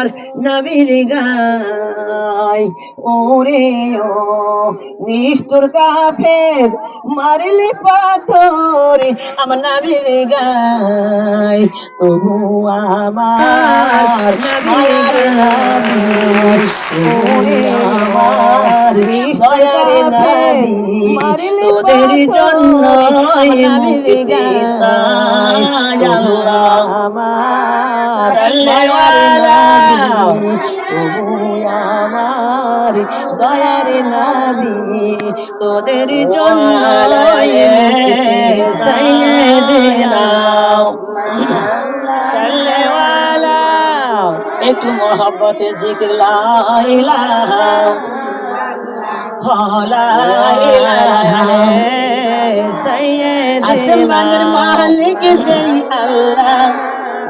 আমার নবীর গায় ওরে ও নিষ্ঠুর কাফের মারিলি পাথর আমার নবীর গায় তবু আমার নবীর গায় ওরে আমার দয়ার নবী মারিলি তোদের জন্য নবীর গায় আল্লাহ আমার সাল্লাল্লাহু আমার দয়ার নবী তোদের জন্য সাইয়্যিদিনা সাল্লাল্লাহু একটু মহব্বতে জিকির লা ইলাহা আসমানের মালিক যেই আল্লাহ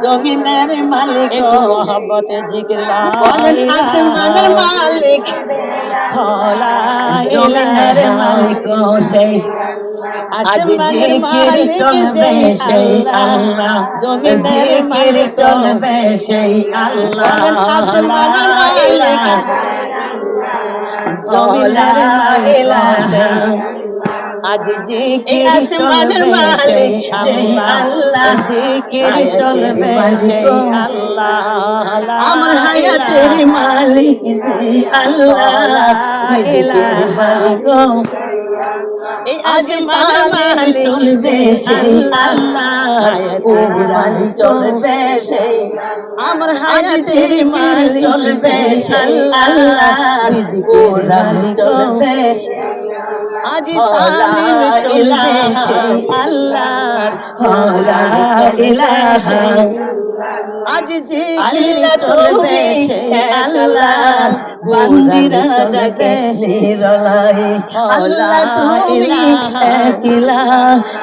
জমিনের মালিক মোহব্বতে জিকির বলেন আসমানের মালিক জমিনের মালিক সেই আসমানের মালিক যেই সেই আল্লাহ জমিনের মালিক চলবে সেই আল্লাহ আসমানের মালিক আজ জিকির আসমানের মালিক আল্লাহ জিকির চলবে সেই আল্লাহ আমার হায়াতের মালিক আল্লাহ ইলাহা এই আসমানের চলবে সেই আল্লাহ কুরআন চলবে সেই আমার হায়াতের মালিক চলবে সেই আল্লাহ কুরআন চলবে আজ তালিম চলবে সেই আল্লাহর লা ইলাহা আজ জিকির চলবে সেই আল্লাহর বান্দিরা ডাকে নিরলাই আল্লাহ তুমি একলা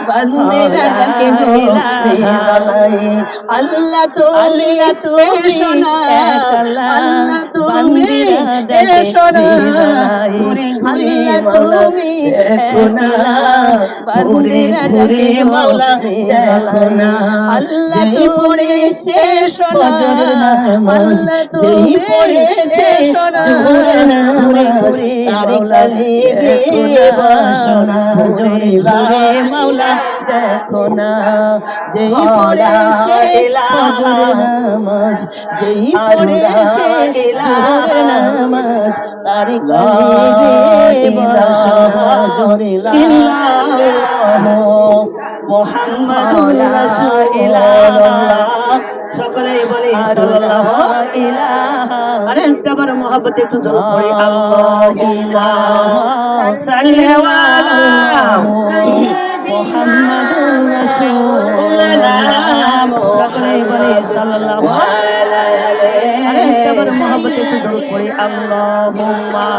বান্দিরা ডাকে নিরলাই আল্লাহ তুমি সোনা আল্লাহ তুমি সোনা আল্লাহ তুমি একলা বান্দিরা ডাকে মাওলা নিরলাই আল্লাহ তুমি সোনা আল্লাহ তুমি সোনা মাওলা দেখো না যেই পড়েছে নামাজ যেই পড়েছে নামাজ তার মুহাম্মাদুর রাসূলুল্লাহ সকলেই বলি সাল্লাল্লাহু ইলাহা আরে একবার মহব্বত একটু দরুদ পড়ি আল্লাহুম্মা সাল্লি আলা মুহাম্মাদুর রাসূলুল্লাহ সকলেই বলি সাল্লাল্লাহু আলাইহি আরে একবার মহব্বত একটু দরুদ পড়ি আল্লাহুম্মা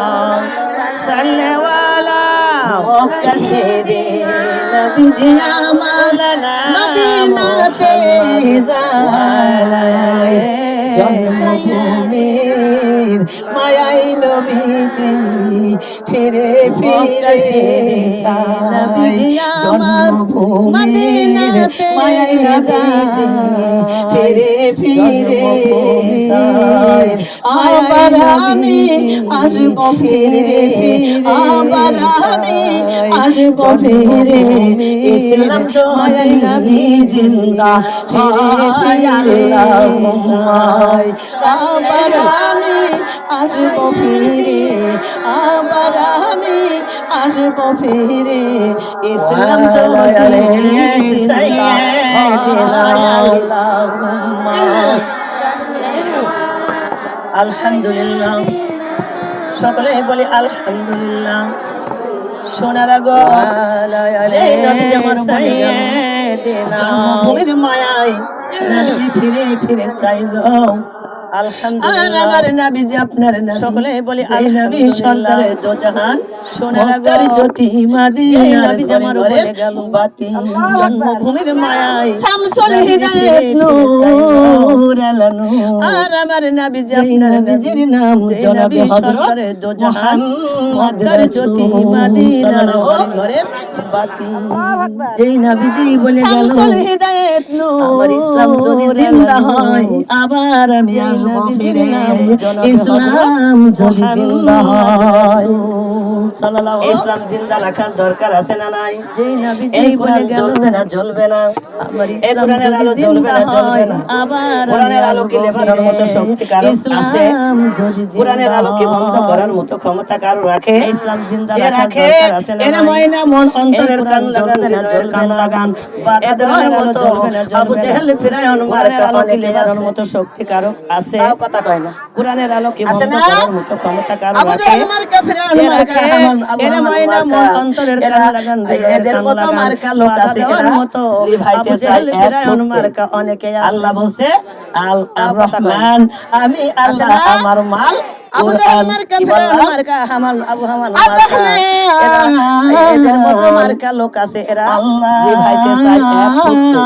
সাল্লি আলা মক্কা ছেড়ে নবীজি আমার মদিনাতে যায় জন্মভূমির মায়াই নবীজি ফিরে ফিরে নবীজি জন্মভূমির মায়াই নবীজি ফিরে ফিরে আবার আমি আসব ফিরে আবার আমি আসব ফিরে ইসলাম তো মায়াই নবী জিন্দা ফিরে ফিরে আবার আমি আসব ফিরে আবার আমি আসব ফিরে ইসলাম তো আলহামদুলিল্লাহ সকলে বলি আলহামদুলিল্লাহ সোনার গো সেই নবী যেমন জন্মভূমির মায়ায় ফিরে ফিরে চাইল আলহামদুলিল্লাহ আমার নবীজি আপনার সকলে বলি আলহামদুলিল্লাহ সরকারে দো জাহান সোনার গো জ্যোতি মদিনার আমার বলে গেল বাতি জন্মভূমির মায়ায় শামসুল হিদায়াত নূর আলানু আর আমার নবীজি আপনার নবীজির নাম জনাবে হযরত দো জাহান মুহাম্মদ জ্যোতি মদিনার ঘরের বাতি যেই নবীজি বলে গেল শামসুল হিদায়াত নূর আমার ইসলাম যদি জিন্দা হয় আবার আমি আসবো ফিরে ইসলাম যদি জিন্দা হয়। ইসলাম জিন্দা রাখার দরকার আছে না নাই? এই কোরআন জ্বলবে না জ্বলবে না, এই কোরআনের আলো জ্বলবে না জ্বলবে না। কোরআনের আলো কি নেভানোর মতো শক্তি কারো আছে? কোরআনের আলো কি বন্ধ করার মতো ক্ষমতা কারো রাখে? ইসলাম জিন্দা রাখার দরকার আছে না? এরা ময়না মন অন্তরের কান লাগান, হৃদয়ের কান লাগান। এদের মতো আবু জেহেল ফিরাউন মার্কা অনেক নেভানোর মতো শক্তি কারো আছে? তাও কথা কয় না। কোরআনের আলো কি বন্ধ করার মতো ক্ষমতা কারো রাখে? আবু জেহেল মার্কা ফিরাউন মার্কা এরা ময়না মন অন্তরের কান লাগান, এদের মতো মার্কা লোক আছে। এর মতো আবু জেহেল ফিরাউন মার্কা অনেকে আছে। আল্লাহ বলছে আল রহমান আমি আল্লাহ আমার মাল আবু জেহেল মার্কা ফিরাউন মার্কা হামান আবু হামান মার্কা এদের মতো মার্কা লোক আছে। এরা ভাইতে চায় এক পুত্র।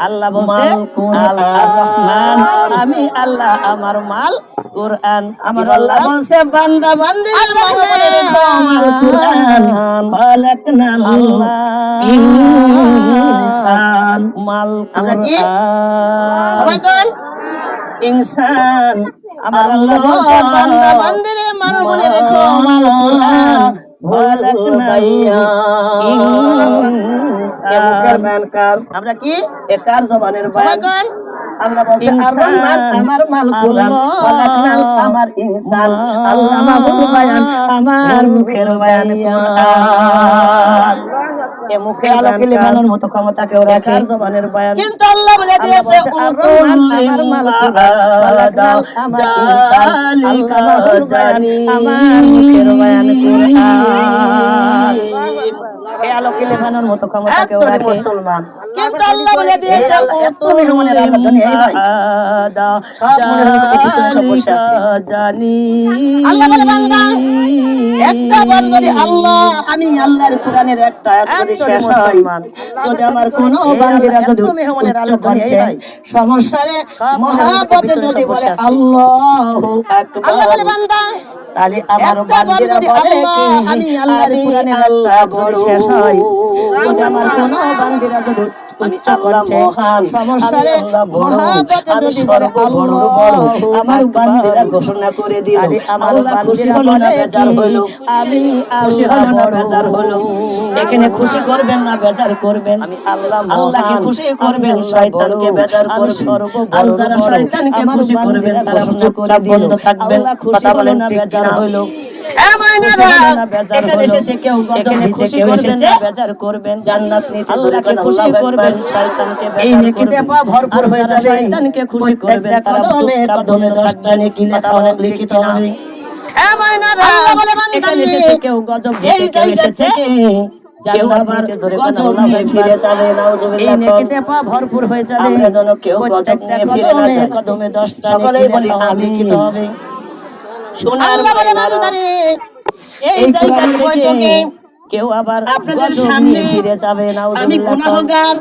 আল্লাহ বলছে আল রহমান আমি আল্লাহ আমার মাল কুরআন। আমার আল্লাহ বলছে বান্দা বান্দি মনে রেখো আমার কুরআন। খালাকনাল ইনসান মাল কুরআন। সবাই কোন ইনসান আমার আল্লাহ বলছে বান্দা বান্দি মনে রেখো আমার কুরআন। খালাকনাল ইনসান। আমরা কি একার জবানের বায়ান। আল্লাহ বলছে আর রহমান আমার মাল কুরআন, খালাকনাল আমার ইনসান। আল্লাহ মাহবুব বায়ান আমার মুখের বায়ান কুরআন। এ মুখে আলোকে লেবানোর মতো ক্ষমতা কেউ রাখে? জবানের বায়ান। কিন্তু আল্লাহ বলে দিয়েছে উতুল আমার মাল কুরআন আমার ইনসান আল্লাহ জানি আমার মুখের বায়ান কুরআন। এই আলোকে লেবানোর মতো ক্ষমতা কেউ রাখে? মুসলমান। কিন্তু আল্লাহ বলে দিয়েছে তুমি মনে রাখো দুনিয়ায় ভাই সব মনে হচ্ছে কিছু সব বসে আছে জানি। আল্লাহ বলে বান্দা একটা বার যদি আল্লাহ আমি আল্লাহর কোরআনের একটা আয়াত যদি শেষ হয়, যদি আমার কোন বান্দিরা যদি তুমি মনে রাখো দুনিয়ায় ভাই সমস্যারে মহাব্বতে যদি বলে আল্লাহু আকবার, আল্লাহ বলে বান্দা তাহলে আমার বান্দিরা বলে কি আমি আল্লাহর কোরআনের আল্লাহ বড় শেষ হয়, যদি আমার কোন বান্দিরা যদি আমি আল্লাহ মহান সমস্যারে মহাব্বতে যদি বলে আল্লাহ বড় আমার বান্দিরা ঘোষণা করে দিল আল্লাহ খুশি হলো না বেজার হলো? আমি খুশি হলো না বেজার হলো? এখানে খুশি করবেন না বেজার করবেন? আমি আল্লাহ আল্লাহকে খুশি করবেন শয়তানকে বেজার করবেন। আল্লাহ শয়তানকে খুশি করবেন তারা চুপচাপ বন্ধ থাকবেন। কথা বলেন না বেজার হলো? এখানে এসেছে কেউ এখানে খুশি করবেন না বেজার করবেন? জান্নাত নিতে আল্লাহকে খুশি করবেন শয়তানকে বেজার করবেন। ভরপুর হয়ে যাবে শয়তানকে খুশি করবেন তারা চুপচাপ কদমে 10টা নেকি লেখা লিখিত হবে। আল্লাহ বলে বান্দা কেউ গজব এই জায়গা থেকে কেউ আবার গজব নিয়ে ফিরে যাবে নাউজুবিল্লাহ। এই নেকিতে পা ভরপুর হয়ে যাবে। আমরা যেন কেউ গজব নিয়ে ফিরে না যায়। কদমে 10টা সকলেই বলি আমিন। আল্লাহ বলে বান্দারে এই জায়গা থেকে কেউ আবার আপনাদের সামনে ফিরে যাবে নাউজুবিল্লাহ। আমি গুনাহগার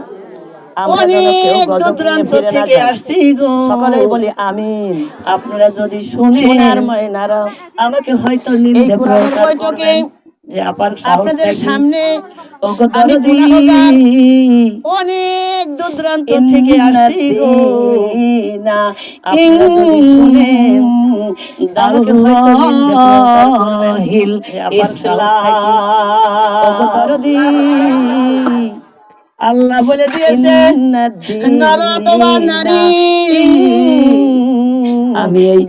অনেক দূরান্ত থেকে আসছি গো, সকলেই বলি আমিন। আপনারা যদি শুনেন আর ময়নারা আমাকে হয়তো নিন্দে প্রচার করবেন যে আপনাদের সামনে আমি গুনাহগার অনেক দূরান্ত থেকে আসছি গো না, আপনারা যদি শুনেন আমাকে হয়তো নিন্দে প্রচার করবেন ইসলাম। আল্লাহ বলে দিয়েছেন নর অথবা নারী আমি এই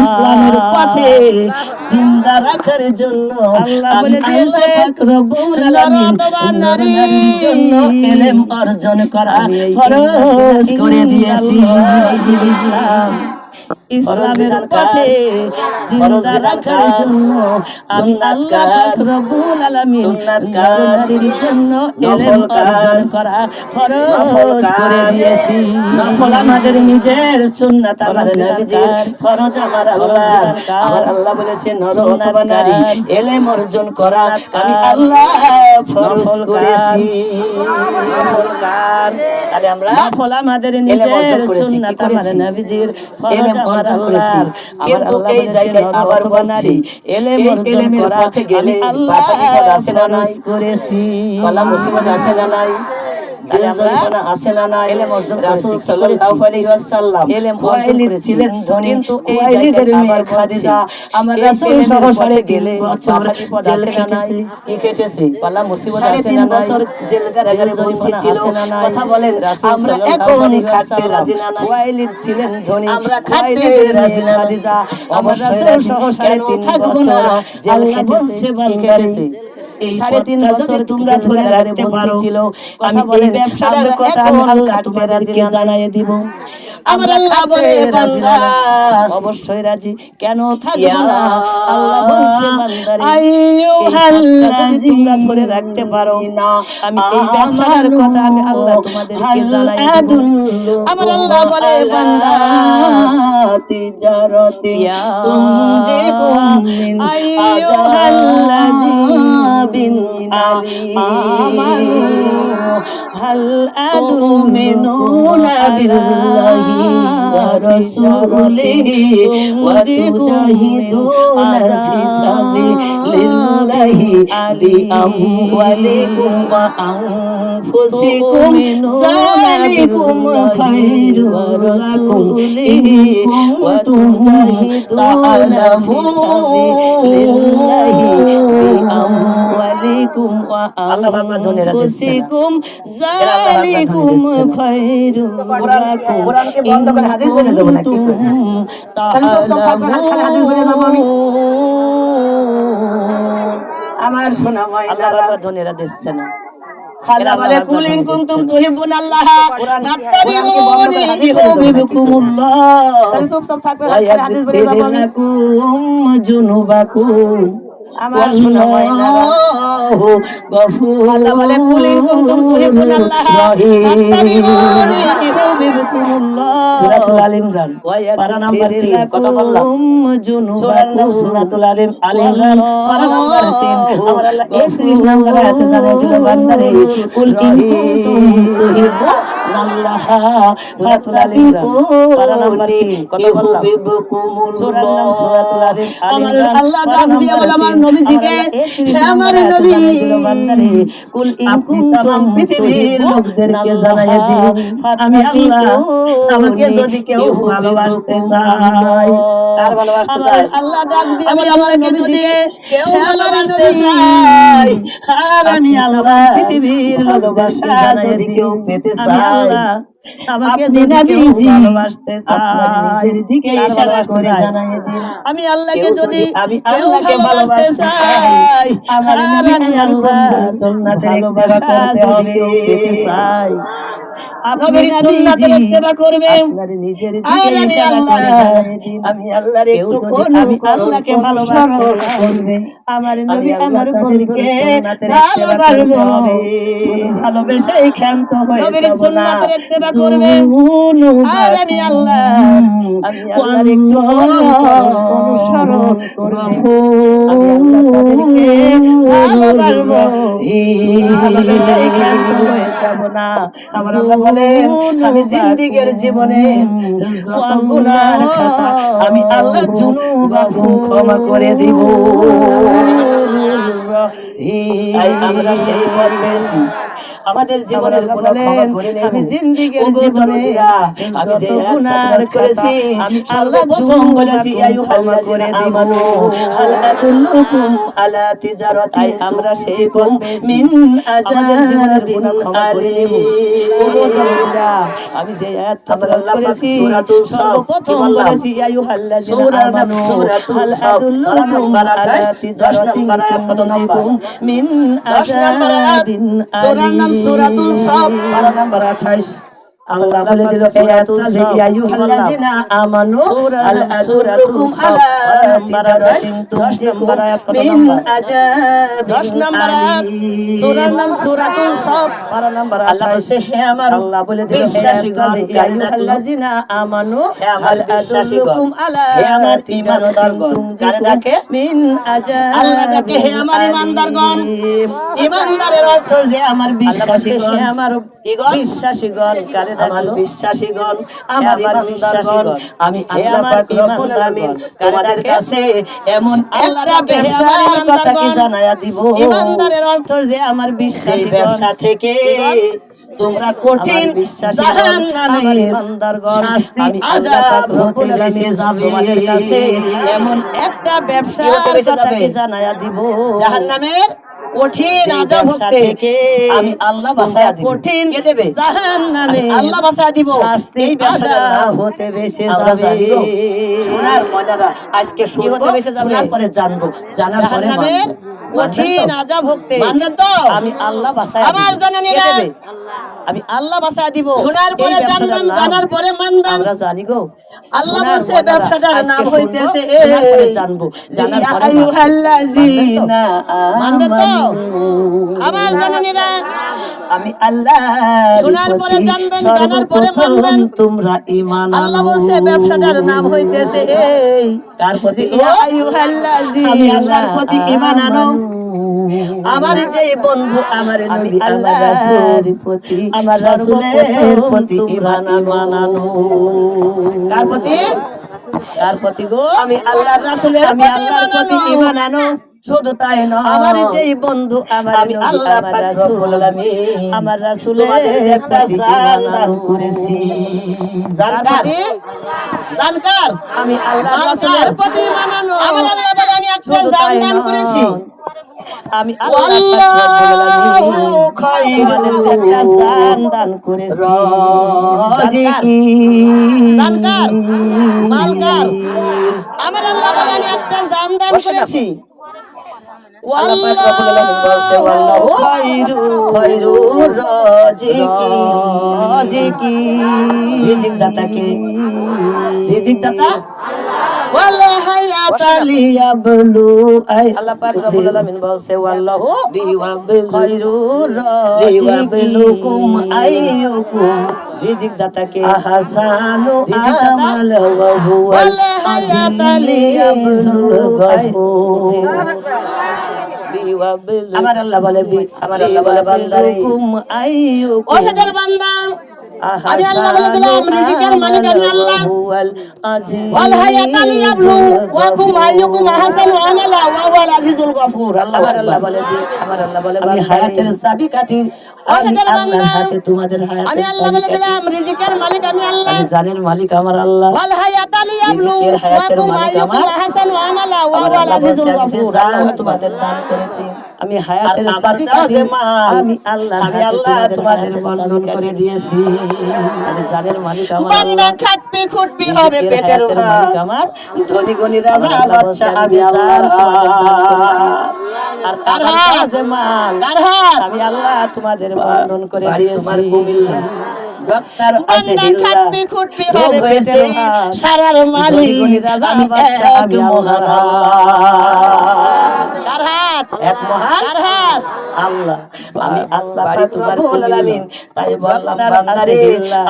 ইসলামের পথে জিন্দা রাখার জন্য আল্লাহ বলে দিয়েছে রব্বুল আলামিন নারীর জন্য ইলম অর্জন করা ফরজ করে দিয়েছি। ইসলাম ইসলামের পথে জিন্দা রাখার জন্য আমি আল্লাহ পাক রব্বুল আলামিন নারীর জন্য ইলম অর্জন করা ফরজ করে দিয়েছি। নফল আমাদের নিজের সুন্নাত আমার নবীজির ফরজ আমার আল্লাহর। আমার আল্লাহ বলেছেন নর অথবা নারী ইলম অর্জন করা আমি আল্লাহ ফরজ করেছি। তাহলে আমরা নফল আমাদের নিজের সুন্নাত আমার নবীজির ফরজ আমার আল্লাহর। কিন্তু এই জায়গায় আবার বলছি ইলম অর্জন করা গেলে বাধা বিপদ আছে না নাই? করেছি বলা মুসিবত আছে না নাই? জেল জরিমানা আছে না নাই? রাসূল সাল্লাল্লাহু আলাইহি ওয়াসাল্লাম খুয়াইলিদ ছিলেন ধনী, কিন্তু খুয়াইলিদের মেয়ে খাদিজা আমার রাসূল সহ 3.5 বছর জেল খেটেছে। কি খেটেছে? পালা মুসিবত আছে না নাই? জেল কারাগারে জরিমানা আছে না নাই? কথা বলেন, আমরা এখন খাটতে রাজি না নাই? খুয়াইলিদ ছিলেন ধনী, আমরা খুয়াইলিদের রাজি না। খাদিজা আমার রাসূল সহ 3.5 বছর জেল খেটেছে। কি খেটেছে? এই 3.5 বছর তোমরা ধরে রাখতে পারো, আমি এই ব্যবসার কথা আমি আল্লাহ তোমাদেরকে জানাই দিব। আমার আল্লাহ বলে বান্দা অবশ্যই রাজি, কেন থাকবো না? আল্লাহ বলছে বান্দারে আইয়ুহাল্লাযী তোমরা ধরে রাখতে পারো না, আমি এই ব্যবসার কথা আমি আল্লাহ তোমাদেরকে জানাই দিব। আমার আল্লাহ বলে বান্দা তিজারাতি তুনজিকুম মিন আইয়ুহাল্লাযী বিন আমানু হাল তুমিনুনা বিল্লাহি ওয়া রাসূলিহি ওয়া তুজাহিদুনা ফি সাবিলিল্লাহি বিআমওয়ালিকুম ওয়া আনফুসিকুম যালিকুম খায়রুল লাকুম ইন কুনতুম তাআলামুনা ফি সাবিলিল্লাহি বিআমওয়ালিকুম ওয়া আনফুসিকুম যালিকুম খায়রুল লাকুম। কোরআনকে বন্ধ করে হাদিস বলে দেব নাকি? তাহলে তো সব হাদিস বলে দেব আমি। আমার শোনা মাইলারা ধনেরা দিচ্ছে না। আল্লাহ বলে কুল ইন কুনতুম তুহিব্বুনাল্লাহ ফাত্তাবিউনি ইউহিব্বুকুমুল্লাহ। তাহলে তো সব থাকবে হাদিস বলে দেব আমি। জুনুবাকুম আমার শোনা মাইলারা গফুর। আল্লাহ বলে কুল ইন কুনতুম তুহিব্বুনাল্লাহ ফাত্তাবিউনি ইউহিব্বুকুমুল্লাহ। সূরাতুল আল ইমরান পারা নাম্বার 3 কত বললাম? সূরাতুল আল ইমরান পারা নাম্বার 3 আমার আল্লাহ 31 নম্বর আয়াতে জানাই দিল বান্দারে কুল ইন কুনতুম তুহিব্বুনাল্লাহ। সূরাতুল আল ইমরান পারা নাম্বার 3 কত বললাম? সূরার নাম সূরাতুল আল ইমরান। আমার আল্লাহ ডাক দিয়ে বলে আমার নবীজিকে, হে আমার নবী কুল ইন কুনতুম পৃথিবীর লোকদেরকে জানাই দিও আমি আল্লাহ আমাকে যদি কেউ ভালোবাসতে চায়, কার ভালোবাসতে চায়? আল্লাহ ডাক দিয়ে আমি আল্লাহকে যদি কেউ ভালোবাসতে চায়, আর আমি আল্লাহ পৃথিবীর ভালোবাসা যদি কেউ পেতে চায়, আমাকে নবীজি ভালোবাসতে চায় দিকে ইশারা করে জানাই দিন আমি আল্লাহকে যদি কেউ ভালোবাসতে চাই, আমার আমি আল্লাহ সুন্নাতের ইত্তেবা করতে হবে। চাই নবীর সুন্নাতের ইত্তেবা করবে, আর আমি আল্লাহ আমি আল্লাহর একটু কোন আমি আল্লাহকে ভালোবাসবো করবে, আমার নবী আমার বন্ধুকে ভালোবাসবো, ভালোবেসেই ক্ষান্ত হয়ে নবীর সুন্নাতের ইত্তেবা করবে, আর আমি আল্লাহ আমি আল্লাহর একটু অনুসরণ করব, আমি আল্লাহ তাদেরকে ভালোবাসবো, ভালোবেসেই ক্ষান্ত হয়ে যাব না। আমার আল্লাহ বলেন আমি জিন্দেগীর জীবনে যত গুনার খাতা আমি আল্লাহ যুনুবাকুম ক্ষমা করে দিব। আমরা সেই পথ পেয়েছি, আমাদের জীবনের গুনাহ ক্ষমা করে নেব। আমি জিন্দেগীর জীবনে আমি যে গুনাহ করেছি আমি আল্লাহ প্রথম বলেছি ক্ষমা করে দিব। হাল আদুল্লুকুম আলা তিজারাতি আমরা সেই কম মিন আযাবিন আলীম। আমি যে আয়াতটা করেছি সর্বপ্রথম বলেছি আইয়ুহাল্লাযিনা আমানু হাল আদুল্লুকুম আলা তিজারাতিন তুনজিকুম মিন আযাবিন আলীম। সূরাতুল সাফ পারা নাম্বার 28 আল্লাহ বলে দিল এই আয়াতটা যে আইয়ুহাল্লাযিনা আমানু আল আদুল্লুকুম আলা তিজারাতিন তুনজিকুম মিন আযাবিন 10 নম্বর আয়াত সূরার নাম সূরাতুল সাফ পারা নাম্বার 28 আল্লাহ বলে হে আমার আল্লাহ বলে দিল বিশ্বাসীগণ আইয়ুহাল্লাযিনা আমানু আল আদুল্লুকুম আলা হে আমার ঈমানদারগণ কারে ডাকে মিন আযাবিন আল্লাহ ডাকে হে আমার ঈমানদারগণ। ঈমানদারের অর্থ যে আমার বিশ্বাসীগণ, হে আমার বিশ্বাসীগণ কারে আমার বিশ্বাসীগণ আমার ঈমানদারগণ আমি আল্লাহ পাক রব্বুল আলামিন তোমাদের কাছে এমন একটা ব্যবসার কথা কি জানায়া দিব। ঈমানদারের অর্থ যে আমার বিশ্বাসী ব্যবসা থেকে তোমরা কঠিন জাহান্নামের ইমানদারগণ আমি আযাব হতে বেঁচে যাবে তোমাদের কাছে এমন একটা ব্যবসা কথাকে জানায়া দিব জাহান্নামের কঠিন আযাব থেকে আমি আল্লাহ বাঁচায়া দিব কঠিন কে দেবে জাহান্নামে আল্লাহ বাঁচায়া দিব এই ব্যবসা হতে বেঁচে যাবে সোনার ময়নারা আজকে শুনতে বেঁচে যাবে শোনার পরে জানবো জানার পরে কঠিন আযাব হতে মানবেন তো আমি আল্লাহ বাঁচায়া আমার জননীরা আমি আল্লাহ বাঁচায়া দিব শোনার পরে জানবেন জানার পরে মানবেন আমরা জানি গো আল্লাহ বলছে ব্যবসাটার নাম হইতেছে শোনার পরে জানবো জানার পরে আইয়ুহাল্লাযিনা মানবেন তো আমার জননীরা আমি আল্লাহ শোনার পরে জানবেন জানার পরে মানবেন তোমরা ঈমান আনো আল্লাহ বলছে ব্যবসাটার নাম হইতেছে এই কার প্রতি আইয়ুহাল্লাযিনা আমি আল্লাহর প্রতি ঈমান আনো আমার যে বন্ধু আমার নবী আল্লাহ রাসূলের প্রতি আমার রাসূলের প্রতি ঈমান আনো কার প্রতি গো আমি আল্লাহর রাসূলের প্রতি ঈমান আনো শুধু তাই নয় আমার যে বন্ধু আমার আমি আল্লাহ পাক রব্বুল আলামিন আমার রাসূলের একটা জান দান করেছি জানকার আমি আল্লাহ রাসূলের প্রতি মানানো আমার আল্লাহ বলে আমি একটা জান দান করেছি আমি আল্লাহ খায়রুল একটা জান দান করেছি জানকার মালকার আমার আল্লাহ বলে আমি একটা জান দান করেছি ওয়াল্লাহু খায়রুর রাজিকিন রিজিক দাতা ওয়ালা হায়াতালিয়াবলু আই আল্লাহ পাক রব্বুল আলামিন বলছে ওয়াল্লাহু খায়রুর রাজিকিন আইয়ুকুম রিজিক দাতাকে আহসানু আমাল ওয়া হুয়াল হায়াতালিয়াবলু আমার আল্লাহ বলে বান্দারে ও সাদের বান্দা আমি আল্লাহ বলে দিলাম রিজিকের মালিক আমি আল্লাহ ওয়াল হায়াতালি ইয়াবলু ওয়া কুম আইয়ুকুম আহসানু আমালা ওয়া হুয়াল আজিজুল গফুর আল্লাহ বলে আমার আল্লাহ বলে আমি হায়াতের চাবিকাঠি ও সাদের বান্দা তোমাদের হায়াত আমি আল্লাহ বলে দিলাম রিজিকের মালিক আমি আল্লাহ জানের মালিক আমার আল্লাহ ওয়াল হায়াতালি ইয়াবলু ওয়া কুম আইয়ুকুম আহসানু আমালা ওয়া হুয়াল আজিজুল গফুর আমি তোমাদের দান করেছি আমি হায়াতের চাবিকাঠি আমি আল্লাহ তোমাদের বন্ধন করে দিয়েছি তাহলে জানের মালিক আমার বান্দা খাটতে খুঁটবি হবে পেটের মালিক আমার ধনী গনি রাজা বাদশা আমি আল্লাহ আর কার হাতে মাল কার হাত আমি আল্লাহ তোমাদের বন্ধন করে দিয়েছি তোমার কুমিল্লা ডক্টর আছে খাটতে খুঁটবি হবে পেটের সারার মালিক আমি বাদশা আমি মহারাজ কার হাত এক মহান কার হাত আল্লাহ আমি আল্লাহ পাক রব্বুল আলামিন তাই বললাম বান্দারে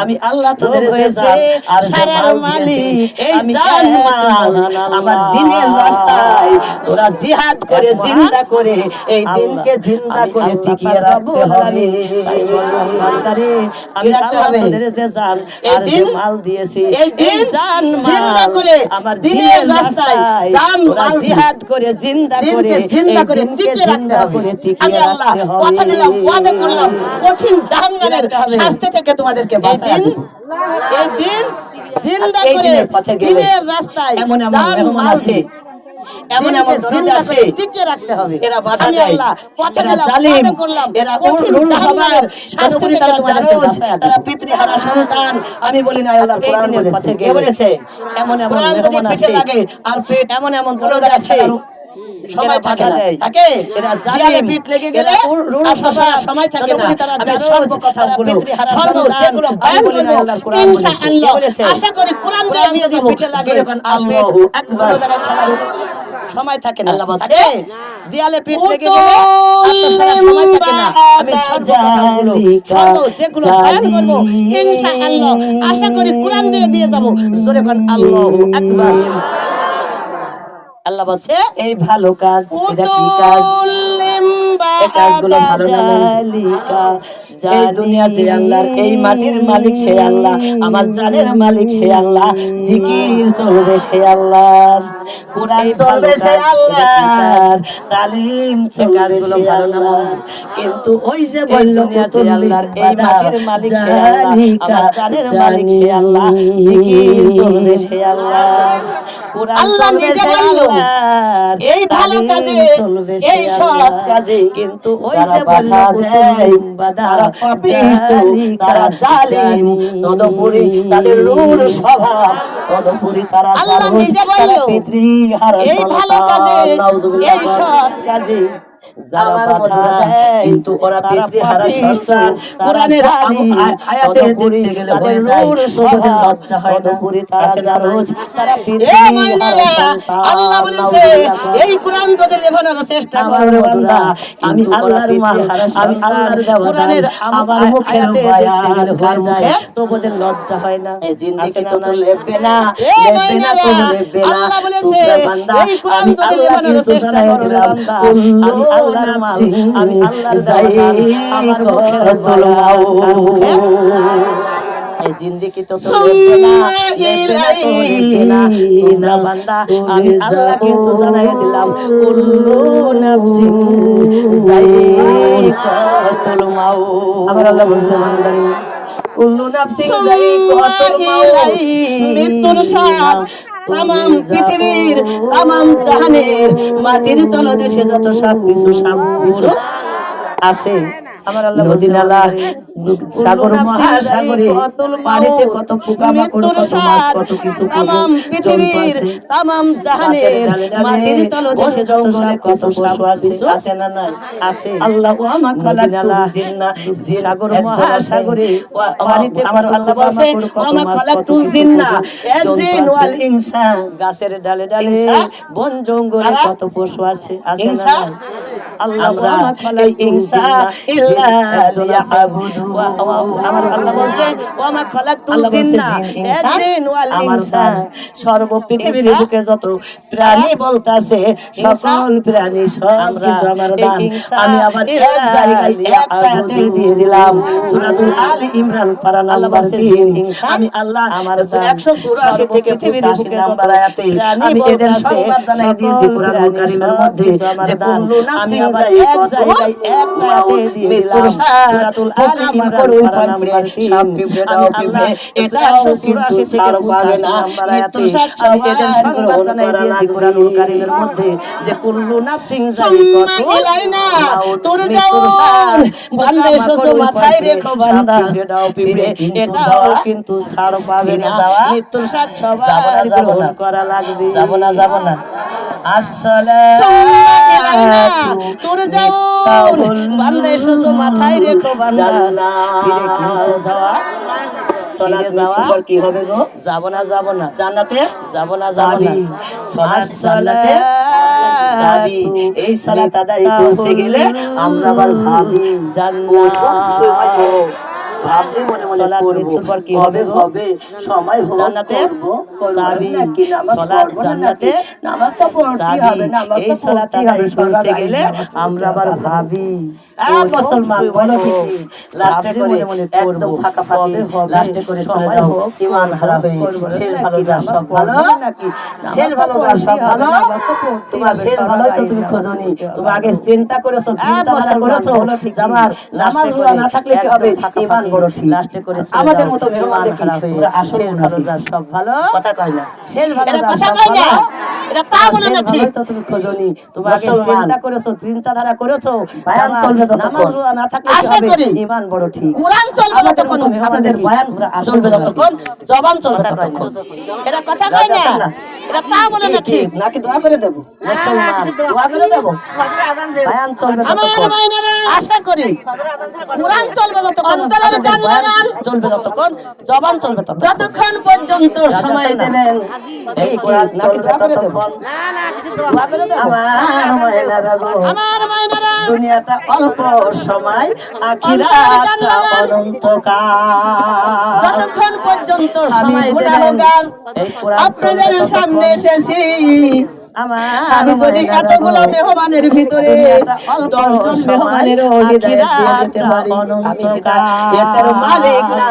আমি আল্লাহ তোদের হয়েছে আর সারার মালিক এই জান মাল আমার দ্বীনের রাস্তায় তোরা জিহাদ করে জিন্দা করে এই দ্বীনকে জিন্দা করে টিকিয়ে রাখতে হবে তাই বললাম বান্দারে আমি আল্লাহ তোদের যে জান আর যে মাল দিয়েছি এই জান জিন্দা করে আমার দ্বীনের রাস্তায় জান মাল জিহাদ করে জিন্দা করে টিকিয়ে রাখতে হবে আমি আল্লাহ কথা দিলাম ওয়াদা করলাম কঠিন জাহান্নামের শাস্তি থেকে তোমাদেরকে বাঁচাই এই দিন জিন্দা করে দ্বীনের রাস্তায় এমন মেহমান আছে এমন দরদ আছে টিকিয়ে রাখতে হবে এরা বাধা দেয় আল্লাহ কথা দিলাম ওয়াদা করলাম এরা কঠিন জাহান্নামের শাস্তি থেকে তোমাদেরকে বাঁচাই তারা পিতৃহারা সন্তান আমি বলি না আল্লাহর কোরআন বলেছে কে বলেছে এমন মেহমান আছে লাগে আর পেট এমন দরদ আছে সময় থাকে না থাকে এরা জালে পিঠ লেগে গেলে সময় থাকে না আমি সর্ব কথাগুলো সর্ব যেগুলো বয়ান করব ইনশাআল্লাহ আশা করি কোরআন দিয়ে দিব পিঠে লাগে যখন আল্লাহু আকবার সময় থাকে না আল্লাহ বলছে দেয়ালে পিঠ লেগে গেলে সময় থাকে না আমি সর্ব কথাগুলো সর্ব যেগুলো বয়ান করব ইনশাআল্লাহ আশা করি কোরআন দিয়ে যাব জোরে কোন আল্লাহু আকবার আল্লাহ বলছে এই ভালো কাজ এটা কি কাজ এই কাজগুলো ভালো না মন্দ? এই দুনিয়া যে আল্লাহর, এই মাটির মালিক সে আল্লাহ, আমার জানের মালিক সে আল্লাহ, জিকির চলবে সে আল্লাহর, কোরআন চলবে সে আল্লাহর, তালিম চলবে সে আল্লাহর। কিন্তু ওই যে বলল দুনিয়া যে আল্লাহর, এই মাটির মালিক সে আল্লাহ, আমার জানের মালিক সে আল্লাহ, জিকির চলবে সে আল্লাহর, আল্লাহ নিজে বলল এই ভালো কাজে, এই সৎ কাজে, কিন্তু ওই যে বলল তারা পাপিষ্ট, তারা জালিম, তদুপরি তাদের রূঢ় স্বভাব, তদুপরি তারা আল্লাহ নিজে বলল এই ভালো কাজে, এই সৎ কাজে যারা বাধা দেয়, কিন্তু ওরা পিতৃহারা সন্তান, কোরআনের আয়াতে দেখতে গেলে হয়ে যায় ওদের লজ্জা হয় না, তারা জারজ, তারা পিতৃহারা সন্তান। আল্লাহ বলেছে এই কোরআন যদি লেভানোর চেষ্টা করো রে বান্দা, আমি আল্লাহর মা, আমি আল্লাহর দেওয়া কোরআনের আমার মুখের বায়া হয়ে যায়, তো ওদের লজ্জা হয় না, এই জিন্দেগি তো লেবে না, লেবে না, তো লেবে না। আল্লাহ বলেছে এই কোরআন যদি লেভানোর চেষ্টা করো রে বান্দা, আমি আল্লাহর মাল, আমি আল্লাহর দেওয়া, আমার মুখের বায়া, এই জিন্দেগি তো লেবে না, লেবে না, তো লেবে না। তোমরা বান্দা, আমি আল্লাহ কিন্তু জানাই দিলাম কুল্লু নাফসিন যায়িকাতুল মাউত। আমার আল্লাহ বলছে বান্দারে কুল্লু নাফসিন যায়িকাতুল মাউত, মৃত্যুর স্বাদ তামাম পৃথিবীর, তামাম জাহানের, মাটির তলদেশে যত সব কিছু আছে, আমার আল্লাহ নদী নালা, সাগর, মহাসাগরে, পানিতে কত পোকামাকড়, কত মাছ, কত কিছু, তামাম পৃথিবীর, তামাম জাহানের, মাটির তলদেশে জঙ্গলে কত পশু আছে না নাই? আছে। আল্লাহ ওয়া মা খালাকতুল জিন্না, সাগর, মহাসাগরে, পানিতে আমার আল্লাহ বলেছে ওয়া মা খালাকতুল জিন্না ওয়াল জিন ওয়াল ইনসা, গাছের ডালে ডালে, বন জঙ্গলে কত পশু আছে না নাই? আল্লাহ ওয়া মা খালাকতুল জিন্না ইল্লা লিয়াবুদু, আমার আল্লাহ বলেছে ওয়া মা খালাকতুল জিন্না ওয়াল জিন ওয়াল ইনসা, সর্ব পৃথিবীর বুকে যত প্রাণী বলতাছে, সকল প্রাণী সব কিছু আমার দান। আমি আবার এক জায়গায় একটা আয়াতে দিয়ে দিলাম, সূরাতুল আলী ইমরান পারা নাম্বার 3, আমি আল্লাহ আমার 184 থেকে পৃথিবীর বুকে নাম্বার আয়াতে আমি এদের সংবাদ জানাই দিয়েছি কোরআনুল কারীমের মধ্যে, যে কুল্লু নাফসিন আবার এক জায়গায় একটা আয়াতে দিয়ে দিলাম, সূরাতুল আলী ইমরান পারা নাম্বার 3, এটা 184 থেকে পাবে না নাম্বার আয়াতে আমি এদের সংবাদ জানাই দিয়েছি কোরআনুল কারীমের মধ্যে, যে কুল্লু নাফসিন যায়িকাতুল মাউত, তোর যাওন বান্দা এসেছো মাথায় রেখো বান্দা, এটাও কিন্তু ছাড় পাবে না, মৃত্যুর স্বাদ সবার গ্রহণ করা লাগবে। যাব না আসসালাতু, তোর যাওন বান্দা এসেছো মাথায় রেখো বান্দা, ফিরে কিন্তু যাওয়া, সালাত যাওয়া কি হবে গো? যাব না জান্নাতে, যাব না সালাত জান্নাতে যাবি। এই সালাত আদায় করতে গেলে আমরা আবার ভাবি জান্নাত, ভাবছি মনে মনে মৃত্যুর পর কি হবে সময় জান্নাতে যাবি, সালাত জান্নাতে, নামাজ তো পড়তেই হবে, নামাজ তো পড়তেই হবে, করতে গেলে আমরা আবার ভাবি মুসলমান বলো ঠিক, লাস্টে করে একদম ফাঁকা ফাঁকি, লাস্টে করে চলে যাও ঈমান হারা হয়ে, শেষ ভালো যা সব ভালো নাকি, শেষ ভালো যা সব ভালো, তোমার শেষ ভালো তো তুমি খোঁজনি, তুমি আগে চিন্তা করেছো, চিন্তা করেছো আমার নামাজ রোজা না থাকলে কি হবে, ঈমান বড় ঠিক, লাস্টে করে আমাদের মতো মেহমান খারাপ হয়ে আসলে ভালো যা সব ভালো, কথা কয় না, শেষ ভালো যা সব ভালো, এটা তা বলে না ঠিক, তো তুমি খোঁজনি, তুমি আগে চিন্তা করেছো, চিন্তাধারা করেছো, বয়ান চলবে ততক্ষণ, নামাজ রোজা না থাকলে আশা করি ঈমান বড় ঠিক, কোরআন চলবে ততক্ষণ, আপনাদের বয়ান চলবে ততক্ষণ, জবান চলবে ততক্ষণ, এটা কথা কয় না, এটা তা বলে না ঠিক, নাকি দোয়া করে দেব মুসলমান, দোয়া করে দেব, বয়ান চলবে ততক্ষণ, আশা করি কোরআন চলবে ততক্ষণ, অন্তরের গান লাগান চলবে ততক্ষণ, জবান চলবে যতক্ষণ পর্যন্ত সময় দেবেন, এই কোরআন নাকি দোয়া করে দেব, না কিছু দোয়া করে দেব, আমার মায়েরা গো, আমার মায়েরা, দুনিয়াটা অল্প সময়, আখিরাতটা অনন্তকাল, যতক্ষণ পর্যন্ত সময় দেবেন, এই কোরআন আপনাদের সামনে এসেছি আমি যদি এতগুলো মেহমানের ভিতরে 10 জন মেহমানের হিদায়াত দিয়ে যেতে পারি, আমি হিদায়াতের মালিক না,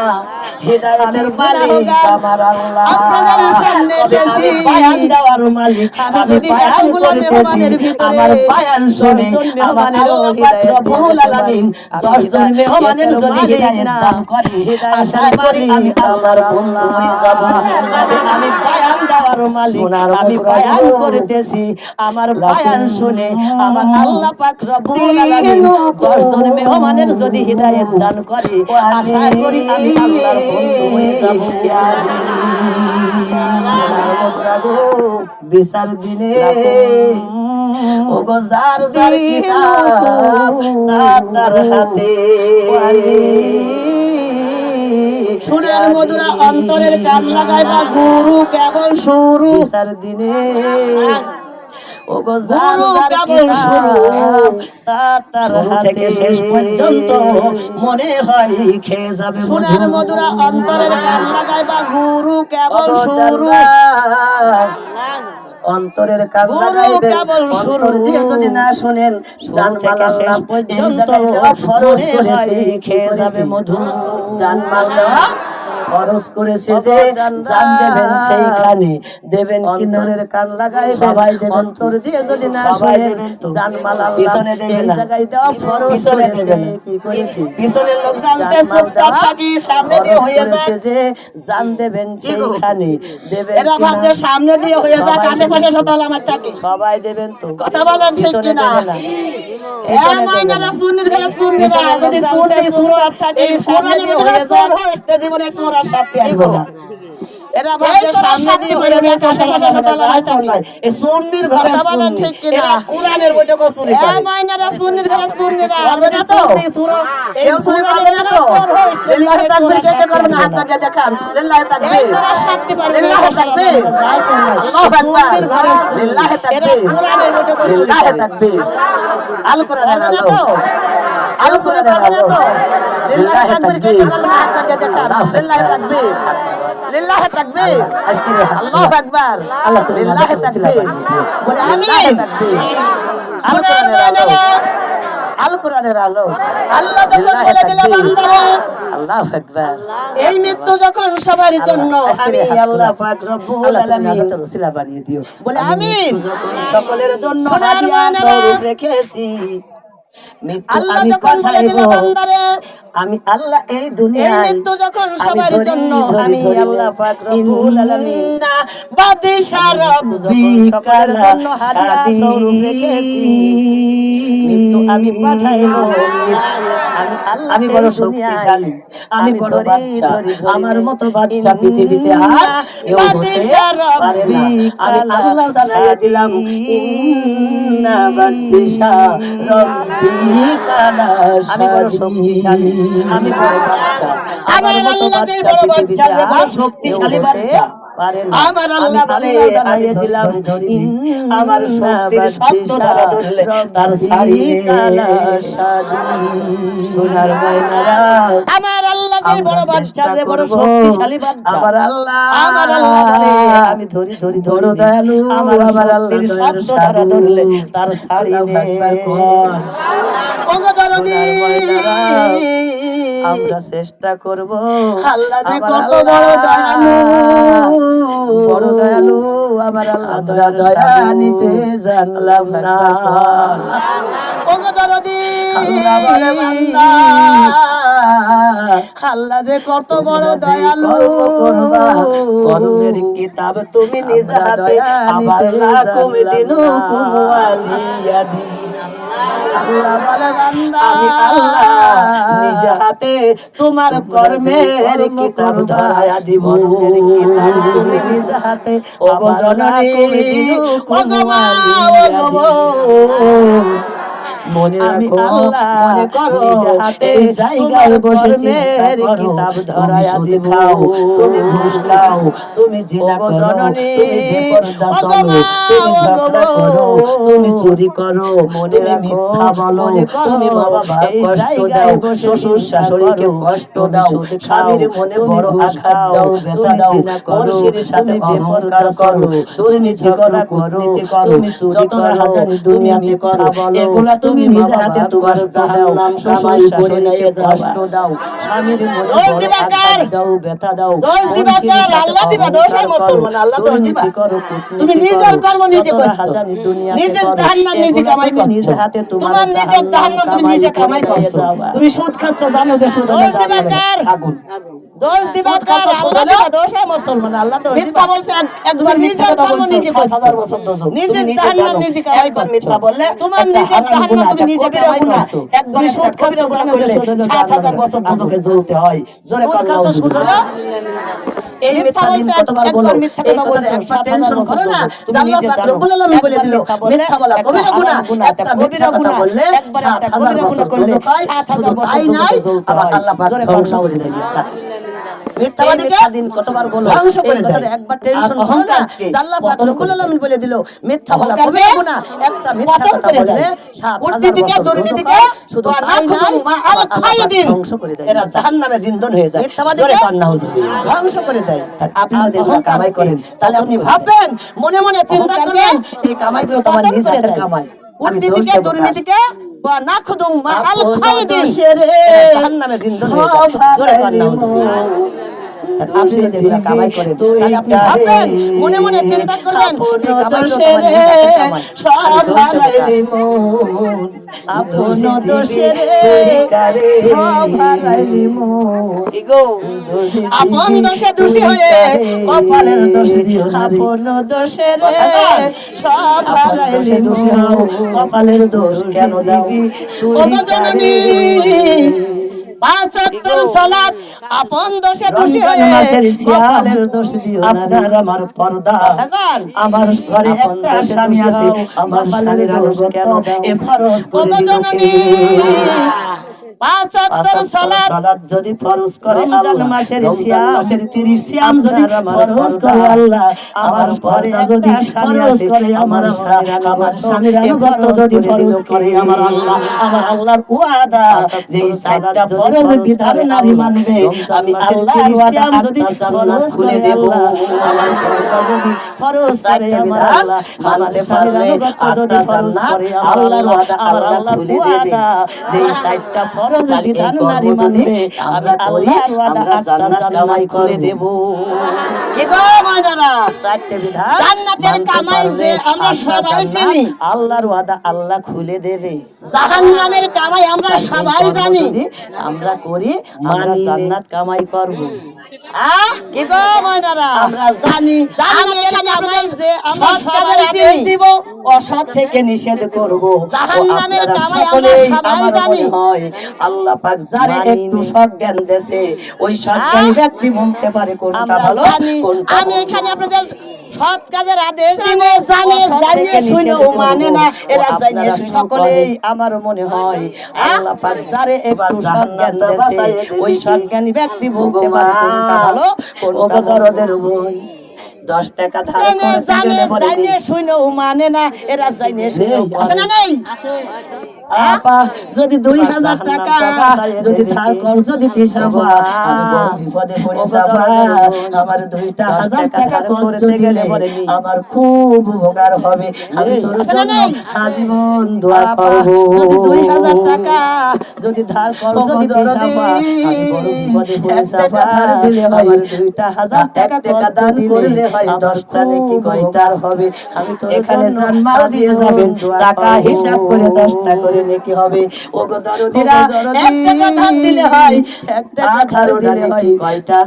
হিদায়াতের মালিক আমার আল্লাহ। আপনাদের সামনে এসেছি বয়ান দেওয়ার মালিক, আমি বয়ান করতেছি, আমার বয়ান শুনে আমার আল্লাহ পাক রব্বুল আলামিন 10 জন মেহমানের যদি হিদায়াত দান করে, আশা করি আমি আল্লাহর বন্ধু হয়ে যাব। আমি বয়ান দেওয়ার মালিক, আমি বয়ান করতেছি, আমার বয়ান শুনে আমার আল্লাহ পাক রব্বুল আলামিন 10 জন মেহমানের যদি হিদায়াত দান করে, আশা করি আমি আল্লাহর বন্ধু হয়ে যাব। বিচার দিনে ওগো যার যার কিতাব তার হাতে, সুরের মধুরা অন্তরের কান লাগাইবা গুরু কেবল শুরু। বিচার দিনে ওগো যার কেবল শুরু, তার থেকে শেষ পর্যন্ত মনে হয় খেয়ে যাবে। সুরের মধুরা অন্তরের কান লাগাইবা গুরু কেবল শুরু, অন্তরের কান লাগাইবেন, অন্তর দিয়ে যদি না শুনেন জান থেকে শেষ পর্যন্ত ফরজ করেছে খেয়ে যাবে মধু। জানমাল দেওয়া খরচ করেছে যে জান দেবেন সেইখানে দেবেন, কিনারের কান লাগাইবেন, সবাই দেবেন, অন্তর দিয়ে যদি না শুনেন জানমাল পিছনে দেবেন, এই জায়গায় দেওয়া ফরজ করেছে। কি করেছে পিছনের লোক জানছে চুপচাপ থাকি, সামনে দিয়ে হয়ে যায় যে জান দেবেন সেইখানে দেবেন, এরা ভাবছে সামনে দিয়ে হয়ে যায়, আশেপাশে সতাল আমার থাকি, সবাই দেবেন তো কথা বলেন ঠিক কি না? এ মাইনারা সুন্নির ঘরে সুন্নিরা যদি সুন্নি সুরত থাকে সামনে দিয়ে হয়ে যায়, হইতে জীবনে সুরা সাথে আসবে না। এরা ভাবে সামনে দিয়ে হয়ে যায়, আশেপাশে সতাল আমার থাকি, এই সুন্নির ঘরে কথা বলেন ঠিক কি না? কোরআনের বইটাকে চুরি করে। এ মাইনারা সুন্নির ঘরে সুন্নিরা পারবে না তো সুন্নি সুরত এই চুরি পারবে না তো, লিল্লাহি তাকবীর কে করবে না? হাত লাগিয়ে দেখান, লিল্লাহি তাকবীর, এই সুরা সাথে পারবে না, লিল্লাহি তাকবীর, আল্লাহু আকবার, লিল্লাহি তাকবীর, কোরআনের বইটাকে চুরি করে, লিল্লাহি তাকবীর, আল কোরআনের আলো, আল কোরআনের আলো, লিল্লাহি তাকবীর কে করবে না? হাত লাগিয়ে দেখান, লিল্লাহি তাকবীর, লিল্লাহি তাকবীর, আজকে আল্লাহু আকবার, আল্লাহ তো লিল্লাহি তাকবীর বলে আমিন, তাকবীর, আল কোরআনের আলো, আল কোরআনের আলো, আল্লাহ যখন বলে দিল বান্দারা আল্লাহু আকবার, এই মৃত্যু যখন সবার জন্য, আমি আল্লাহ পাক রব্বুল আলামিন রসিলা বানিয়ে দিও বলে আমিন, যখন সকলের জন্য হাদিয়া স্বরূপ রেখেছি মৃত্যু আমি পাঠাইব, আমি আল্লাহ এই দুনিয়ায় মৃত্যু যখন সবার জন্য, আমি আল্লাহ পাক রব্বুল আলামিন বাদশা রব্বিকা জন্য হাদিয়া স্বরূপ রেখেছি মৃত্যু আমি পাঠাইব, আমি আল্লাহ, আমি বড় শক্তিশালী, আমি বড় বাচ্চা, আমার মতো বাচ্চা পৃথিবীতে আর বাদশা রব্বিকা, আমি আল্লাহ জানাইয়া দিলাম ইন্না বাদশা রব্বিকা, আমি বড় শক্তিশালী, আমি বড় বাচ্চা, আমার আল্লাহ যে বড় বাচ্চা, যে বড় শক্তিশালী বাচ্চা, আমার আল্লাহ বলে আমি দিলাম আমার শক্তির শব্দ ধরে ধরলে তার শাড়ি কালা শাড়ি, সোনার ময়নারা, আমার আল্লাহ যে বড় বাচ্চা, যে বড় শক্তিশালী বাচ্চা, আমার আল্লাহ বলে আমি ধরি ধরি বড় দয়ালু, আমার আল্লাহর শব্দ ধরে ধরলে তার শাড়ি নে। ওগো দরদি আমরা চেষ্টা করব, আল্লাহ যে কত বড় দয়ালু, বড় দয়ালু, আমার আল্লাহ দয়া নিতে জানলাম না। ওগো দরদি আল্লাহ বলে বান্দা, আল্লাহ যে কত বড় দয়ালু, কলমের কিতাব তুমি নিজ হাতে আবার লাকুম দিনুকুম ওয়ালিয়াদি, আল্লাহ বলে বান্দা আমি আল্লাহ নিজ হাতে তোমার কর্মের কিতাব ধরায়া দিব, কিতাব তুমি নিজ হাতে, ওগো জননী, ওগো মা, ওগো বোন, মনে আমি রাখো আল্লাহ মনে করো নিজে হাতে এই জায়গায় বসে ধর্মের কিতাব ধরায়া তুমি দিব। খাও, তুমি ঘুষ খাও, তুমি জিনা ওগো করো, জননী, তুমি বেপরদা ওগো চলো, মা, তুমি ওগো ঝগড়া বউ, করো, তুমি চুরি করো, মনে তুমি রাখো, মিথ্যা বলো, মনে করো, তুমি মা বাবার এই কষ্ট জায়গায় দাও, বসে শ্বশুর চিন্তা শাশুড়িকে করো, কষ্ট তুমি দাও, সুদ খাও, স্বামীর মনে তুমি বড় ঘুষ আঘাত খাও, দাও, ব্যথা তুমি দাও, জিনা করো, পরশির সাথে তুমি অহংকার বেপরদা করো, চলো, দুর্নীতি করো, ঝগড়া করো, কূটনীতি করো, তুমি চুরি যত করো, রাহাজানি তুমি দুনিয়াতে মিথ্যা করো, বলো, এগুলা তুমি তুমি নিজে মা হাতে বাবার তোমার কষ্ট দাও, জাহান্নাম শ্বশুর কামাই করে শাশুড়িকে নিয়ে কষ্ট দাও, স্বামীর মনে দোষ বড় দিবা আঘাত কার? দাও, ব্যথা দাও, দোষ দিবা পরশির কার? সাথে আল্লাহ দিবা দোষ? অহংকার এই করো, মুসলমান, আল্লাহ দোষ দিবা? দুর্নীতি করো, তুমি কূটনীতি নিজের করো, কর্ম নিজে যত করছো, রাহাজানি দুনিয়াতে নিজের করো, জাহান্নাম নিজে এগুলা কামাই তুমি নিজে করছো, হাতে তোমার তোমার নিজের জাহান্নাম জাহান্নাম তুমি কামাই নিজে করে কামাই নিয়ে করছো। যাওয়া। তুমি সুদ খাচ্ছ, জানো যে সুদ হলো দোষ দিবা জাহান্নামের কার? আগুন। দোষ দিবা সুদ কার? খাচ্ছ, সুদ আল্লাহ হলো? দিবা দোষ? এই মুসলমান, আল্লাহ দোষ দিবা? মিথ্যা বলছে, একবার তুমি মিথ্যা নিজের কথা কর্ম বলছো, নিজে 7,000 করছো, বছর দোজখ। নিজের তুমি নিজে জাহান্নাম জানো, নিজে কামাই একবার করছো। মিথ্যা বললে তোমার একটা নিজের হারাম জাহান্নাম গুনাহ, তুমি একটা নিজে কবিরা কামাই গুনাহ, করছো। একবার তুমি একটা সুদ খাচ্ছ, কবিরা গুনাহ জানো যে করলে সুদ হলো 7,000 জাহান্নামের বছর আগুন। দুদকে জ্বলতে হয়। জোরে সুদ কর খাচ্ছ, সুদ হলো? এই মিথ্যা মিথ্যা দিন বলছে, কতবার বলো, একবার মিথ্যা এই কথা কথাটা বলছো, একবার 7,000 টেনশন বছর করো না, দোজখ। তুমি আল্লাহ নিজে পাক জানো। রব্বুল আলামিন বলে একবার দিল, মিথ্যা বললে মিথ্যা বলা একটা কবিরা গুনাহ, হারাম গুনাহ, একটা একটা মিথ্যা কবিরা কথা গুনাহ, বললে একবার একটা 7,000 কবিরা বছর গুনাহ করলে দুদক হয়। 7,000 শুধু বছর তাই দুদকে নাই, জ্বলতে আবার হয়। আল্লাহ পাক জোরে কর ধ্বংস করে দেয় মিথ্যাকে। মিথ্যাবাদীকে দিন কতবার বলো, ধ্বংস এই করে কথাটা দেয়। একবার টেনশন করো না, অহংকারকে আল্লাহ পাক পতন রব্বুল করে আলামিন বলে দিল, মিথ্যা বলা অহংকারকে কবিরা গুনাহ, একটা মিথ্যা পতন কথা করে বললে দেয়। 7,000 কূটনীতিকে, বছর দুদক দুর্নীতিকে হয়। শুধু বা তাই নাখুদু নাই, মা আবার আল আল্লাহ পাক খাইদিন। ধ্বংস করে দেয়। এরা জাহান্নামের ইন্ধন হয়ে যায়। মিথ্যাবাদীকে জোরে কর নাউজুবিল্লাহ। ধ্বংস করে দেয়। আপনি আর যদি এগুলা অহংকারকে কামাই করেন, তাহলে আপনি ভাববেন, মনে মনে চিন্তা করবেন, এই কামাইগুলো তো আমার পতন নিজ করে হাতের দেয়। কামাই, আমি দোষ কূটনীতিকে, দেব কার? দুর্নীতিকে বা নাখুদুম মা আল আপন খাইদিন। দোষে রে এরা জাহান্নামের ইন্ধন হয়ে যায়। জোরে কর নাউজুবিল্লাহ। আপনি যদি এগুলা কামাই করেন, তাহলে আপনি ভাববেন, মনে মনে চিন্তা করবেন, এই কামাইগুলো তো আমার নিজ হাতের কামাই, আমি দোষ দেব কার? আপন দোষে রে কি গো? আপন দোষে দোষী হয়ে কপালের দোষ দিও না রে। আপন দোষে রে সব হারাইলি দোষী হও, কপালের দোষ কেন দিবি তুই জননী? 5 ওয়াক্তের সালাত আপন দোষে দোষী হয়ে কপালের দোষ দিও না রে। আপনার আমার পর্দা, আমার ঘরে একটা স্বামী আছে, আমার স্বামীর আনুগত্য এ ফরজ করে দিল কে? 5 ওয়াক্তের সালাত যদি ফরজ করে রমজান মাসের সিয়াম, 30 সিয়াম যদি ফরজ করে আল্লাহ, আমার ঘরে যদি ফরজ করে আমার স্বামীর আনুগত্য যদি ফরজ করে আমার আল্লাহর ওয়াদা, যে 7টা ফরজ বিধান নারী মানবে, আমি আল্লাহর সিয়াম যদি ফরজ খুলে দেব, আমার পর্দা যদি ফরজ করে আমার আল্লাহ মানতে পারলে, 8টা ফরজ করে আল্লাহর ওয়াদা আল্লাহ খুলে দেবে, যে 7টা ফরজ বিধান নারী মানবে, আমি আল্লাহর ওয়াদা 8টা জান্নাত করে দেব। কি গো ময়দানা, 4টে বিধান জান্নাতের কামাই যে আমরা সবাই চিনি, আল্লাহর ওয়াদা আল্লাহ খুলে দেবে। জাহান্নামের কামাই আমরা সবাই জানি, আমরা করি, আমরা জান্নাত কামাই করব। কি গো ময়দানা, আমরা জানি জান্নাতের কামাই যে আমরা সবাই চিনি, দিব অসৎ থেকে নিষেধ করব। জাহান্নামের কামাই আমরা সবাই জানি। আল্লাহ পাক যারে একটু সজ্ঞান দেছে, ওই সজ্ঞানী ব্যক্তি বলতে পারে কোনটা ভালো কোনটা। আমি এখানে আপনাদের সৎ কাজের আদেশ দিনে জানিয়ে শুনেও মানে না, এরা জানিয়ে সকলেই আমার মনে হয় আল্লাহ পাক যারে একটু সজ্ঞান দেছে, ওই সজ্ঞানী ব্যক্তি বলতে পারে কোনটা ভালো কোনটা দরদের বই। 10 টাকা ধার করতে গেলে জানিয়ে শুনেও মানে না, এরা জানিয়ে শুনেও আছে না নেই? আপা যদি 2000 টাকা যদি ধার কর্জ দিতে যাবা, আমি বড় বিপদে পড়ে যাবা। আমার 2,000 টাকা করতে গেলে আমার খুব উপকার হবে, আমি তোর জন্য আজীবন দোয়া করব। যদি 2000 টাকা যদি ধার কর্জ দিতে যাবা, আমি বড় বিপদে পড়ে যাবা। আমার 2,000 টাকা দান করলে হয় 10টা নাকি কয়টার হবে, আমি তো এখানে জানমাল দিয়ে যাবেন, টাকা হিসাব করে 10টা করে নেকি হবে। ওগো দরদিরা, 1 টাকা ধার দিলে হয়, 1 টাকা ধার দিলে হয় কয়টা?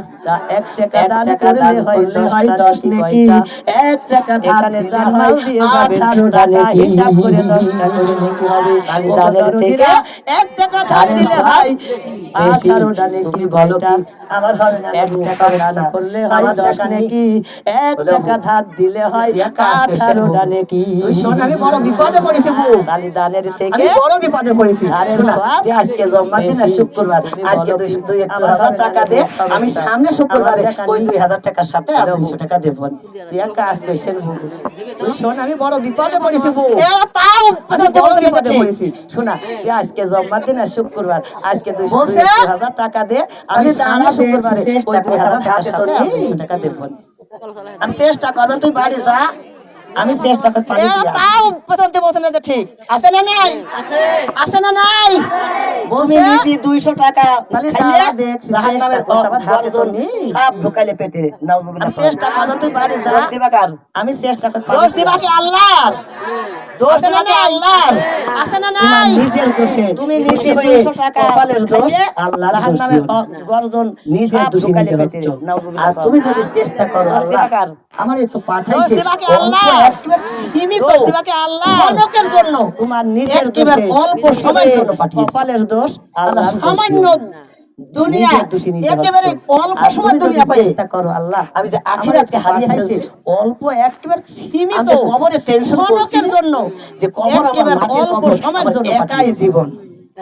এক টাকা দান করলে হয় 10 নেকি, এক টাকা এখানে জানমাল দিয়ে যাবে 18টা নেকি, হিসাব করে 10টা করে নেকি হবে। খালি দানের থেকে এক টাকা ধার দিলে হয় 18টা নেকি। বলো কি আমার হবে না? এক টাকা দান করলে হয় 10 নেকি, এক টাকা ধার দিলে হয় 18টা নেকি। তুই শোন, আমি বড় বিপদে পড়েছি বউ। খালি দানের থেকে আমি বড় বিপদে পড়েছি। আরে যে আজকে জম্মার দিন আর শুক্রবার, আজকে 2-1,000 টাকা দে, আমি সামনে শুক্রবারে ওই 2,000 টাকার সাথে আর 200 টাকা দেব। তুই এক কাজ করছেন বউ, তুই শোন, আমি বড় বিপদে পড়েছি বউ। তাও বড় বিপদে পড়েছি। শোনা, যে আজকে জম্মার দিন আর শুক্রবার, আজকে 200,000 টাকা দে, আমি সামনে শুক্রবারে ওই 2,000 টাকার সাথে আর 200 টাকা দেব। আমি চেষ্টা করবেন, তুই বাড়ি যা, আমি চেষ্টা করতে পারি। তাও পছন্দ বলছেন না, ঠিক আছে না নাই? আছে না নাই? তুমি নিতি 200 টাকা খাইলে দেখছি চেষ্টা করতে আমার হাতে তো নেই, সব ঢুকাইলে পেটে। নাউজুবিল্লাহ। চেষ্টা করবেন, তুই বাড়ি যা, দোষ দিবা কার? আমি চেষ্টা করতে পারি। দোষ দিবা কি আল্লাহর? দোষ দিবা কি আল্লাহর? আছে না নাই? নিজের দোষে তুমি নিজে 200 টাকা কপালের দোষ, আল্লাহর নামে গর্দন নিজের দোষে নিজে পেটে। নাউজুবিল্লাহ। আর তুমি যদি চেষ্টা করো, দোষ দিবা কার? আমার এই তো পাঠাইছে। দোষ দিবা কি আল্লাহ? সীমিত। দোষ দিবা কি আল্লাহ? অনেকের জন্য, তোমার নিজের দোষে অল্প সময়ের জন্য পাঠিয়েছে। কপালের দোষ আল্লাহ সামান্য দুনিয়া একেবারে অল্প সময় দুনিয়া পাই। চেষ্টা করো আল্লাহ, আমি যে আখিরাতকে হারিয়ে ফেলছি অল্প একেবারে সীমিত কবরের টেনশন অনেকের জন্য, যে কবর একেবারে অল্প সময়ের জন্য একাই জীবন।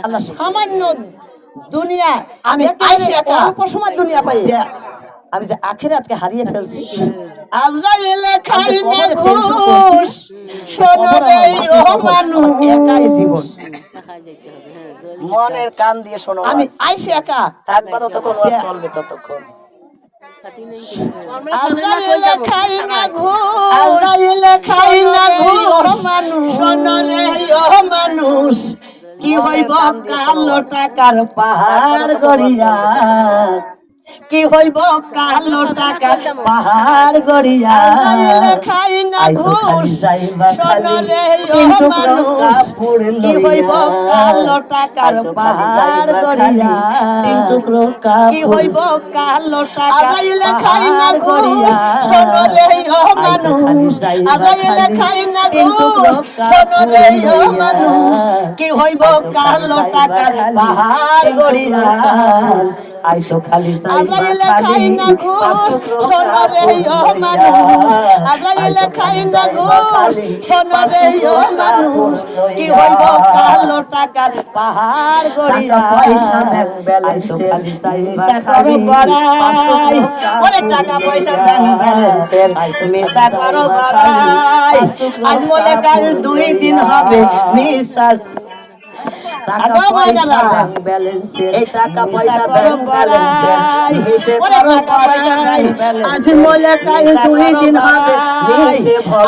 আল্লাহ সামান্য দুনিয়া আমি আইছি একা, অল্প সময় দুনিয়া পাই, আমি যে আখিরাতকে হারিয়ে ফেলছি। আজরাইল খাই না ঘুষ, শোনো রে ও মানুষ, একাই জীবন। মনের কান দিয়ে শোনো, আমি আইছি একা, থাকবা ততক্ষণ ওয়াজ চলবে ততক্ষণ। আজরাইল খাই না ঘুষ, আজরাইল খাই না ঘুষ, শোনো রে ও মানুষ, কি হইব কালো টাকার পাহাড় গড়িয়া, কি হইব কালো টাকার পাহাড় গড়িয়া, খাই না ঘুষ, শোনো রে ও মানুষ, কি হইব কালো টাকার পাহাড় গড়িয়া, কি হইব কালো টাকার খাই না ঘুষ, শোনো রে ও মানুষ, আজরাইল খাই না ঘুষ, শোনো রে ও মানুষ, কি হইব কালো টাকার পাহাড় গড়িয়া, আইসো খালি আজরাইল খাই না ঘুষ, শোনো রে ও মানুষ, আজরাইল খাই না ঘুষ, শোনো রে ও মানুষ, কি হইব কালো টাকার পাহাড় গড়িয়া, পয়সা ব্যাংক ব্যালেন্সের মিছা করো বড়াই, ওরে টাকা পয়সা ব্যাংক ব্যালেন্সের মিছা করো বড়াই, আজ বলে কাল 2 দিন হবে মিছা টাকা পয়সা ব্যাংক ব্যালেন্সের, এই টাকা পয়সা ব্যাংক ব্যালেন্সের মিছে করো বড়াই, আজ বলে কাল 2 দিন হবে,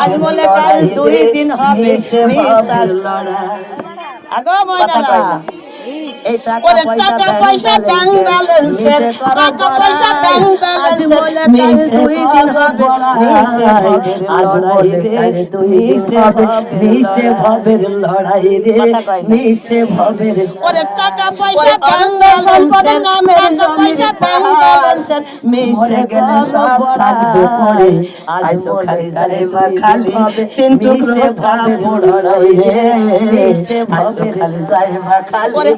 আজ বলে কাল 2 দিন হবে মিছা লড়াই। আগো ময়নারা, এই টাকা পয়সা ব্যাংক ব্যালেন্সের, টাকা পয়সা ব্যাংক ব্যালেন্সের মিছে 2 দিন হবে মিছে ভবের, আজ বলে কাল 2 দিন হবে মিছে ভবের লড়াই রে, মিছে ভবের। ওরে টাকা পয়সা ব্যাংক সম্পদের নামে পয়সা ব্যাংক ব্যালেন্সের মিছে গেলে সব থাকবে পড়ে, আজ খালি যাইবা খালি কিন্তু মিছে ভবের লড়াই রে, মিছে ভবের খালি যাইবা খালি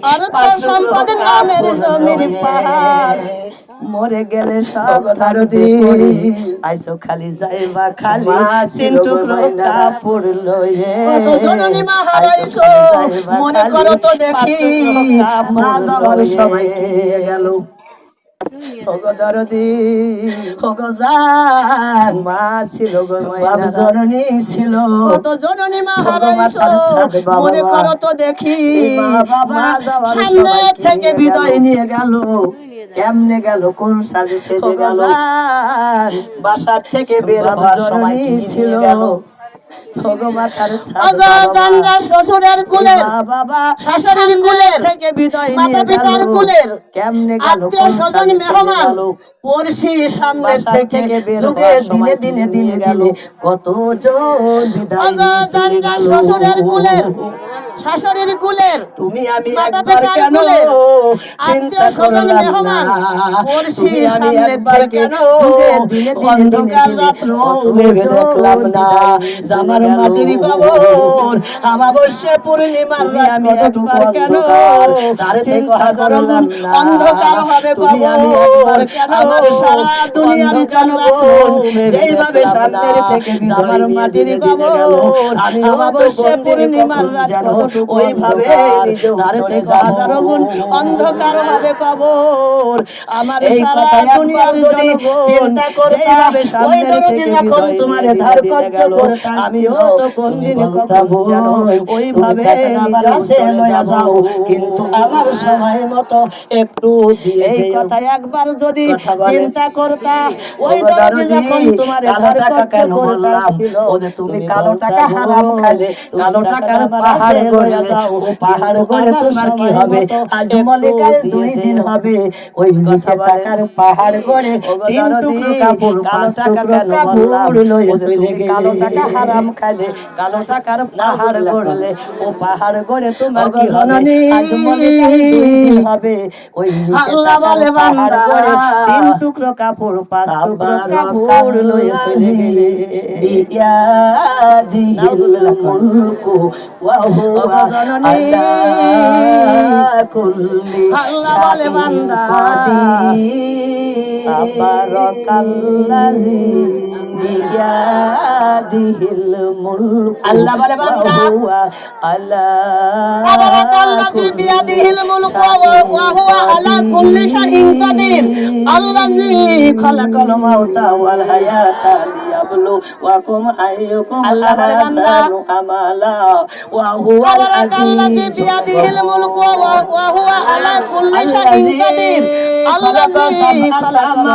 সম্পদের নামের জমির পাহাড়, মরে গেলে সব ধারদি, আইসো খালি যাইবা খালি চিন্টু রোকা পড়লো, কত জননী মা হারাইছো মনে করো তো দেখি, মা যাওয়ার সময় নিয়ে গেল, ওগো দরদি ওগো জান, মা ছিল গো বাপ জননী ছিল, কত জননী মা হারাইছো মনে করো তো দেখি, মা সামনে থেকে বিদায় নিয়ে গেল, কেমনে গেল কোন সাজে সেজে গেল, বাসা থেকে বের হওয়ার সময় ছিল, শ্বশুরের কুলের বাবা শাশুড়ির কুলের থেকে বিদায় মাতা পিতার কুলের, কেমনে গেল স্বজন মেহমান পড়শি সামনে থেকে যুগে দিনে দিনে দিনে গেল, কত জন বিদায় শ্বশুরের কুলের শাশুড়ির কুলের তুমি আমি মাতা একবার পিতার কেন কুলের চিন্তা আত্মীয় স্বজন করলাম না মেহমান পড়ছি তুমি আমি সামনে একবার থেকে কেন যুগে দিনে দিনে অন্ধকার রাত্র ভেবে দেখলাম না আমার মাটির কবর আমাবস্যা পূর্ণিমার রাত আমি কতটুকু একবার কেন অন্ধকার তার থেকে চিন্তা হাজারো গুণ করলাম না অন্ধকার হবে তুমি আমি কবর একবার কেন আমার সারা দুনিয়ার জনগণ যেইভাবে সামনের থেকে আমার মাটির কবর আমি অবশ্যই পূর্ণিমার রাত যেন ওইভাবে তার থেকে হাজারো গুণ অন্ধকার হবে কবর আমার সারা দুনিয়ার যদি চিন্তা করতাম ওই দরদি যখন তোমার ধার কচ্চ করতাম আমিও তো কোনদিন কখন যেন ওইভাবে নিজের কাছে লয়া যাও কিন্তু আমার সময় মতো একটু দিয়ে এই কথা একবার যদি চিন্তা করতা ওই দরদি যখন তোমার ধার কচ্চ করতাম ওদের তুমি কালো টাকা হারাম খাইলে কালো টাকার পাহাড়ে গড়ে যাও ও পাহাড় গড়ে তোমার কি হবে আজ মলিকার 2 দিন হবে ওই মিছে টাকার পাহাড় গড়ে 3 টুকরো কাপড় 5 টাকা কেন কাপড় লয়ে চলে গেলে কালো টাকা হারাম খাইলে কালো টাকার পাহাড় গড়লে ও পাহাড় গড়ে তোমার কি হবে আজ মলিকার 2 দিন হবে ওই আল্লাহ বলে বান্দা 3 টুকরো কাপড় 5 টুকরো কাপড় লয়ে চলে গেলে বিয়াদিহিল মুলকু ওয়া হুয়া আলা কুল্লি আল্লাহ বলে বান্দা তাবারাকাল্লাযী বিয়াদিহিল মুলকু আল্লাহ বলে বান্দা ওয়া আলা তাবারাকাল্লাযী বিয়াদিহিল মুলকু ওয়া হুয়া আলা কুল্লি শাইইন কাদির আল্লাযী খালাকাল মাউতা ওয়াল হায়াতা লিয়াবলুয়াকুম আইয়ুকুম আহসানু আমালা ওয়া হুয়াল তাবারাকাল্লাযী বিয়াদিহিল মুলকু ওয়া হুয়া আলা কুল্লি শাইইন কাদির আল্লাযী খালাকা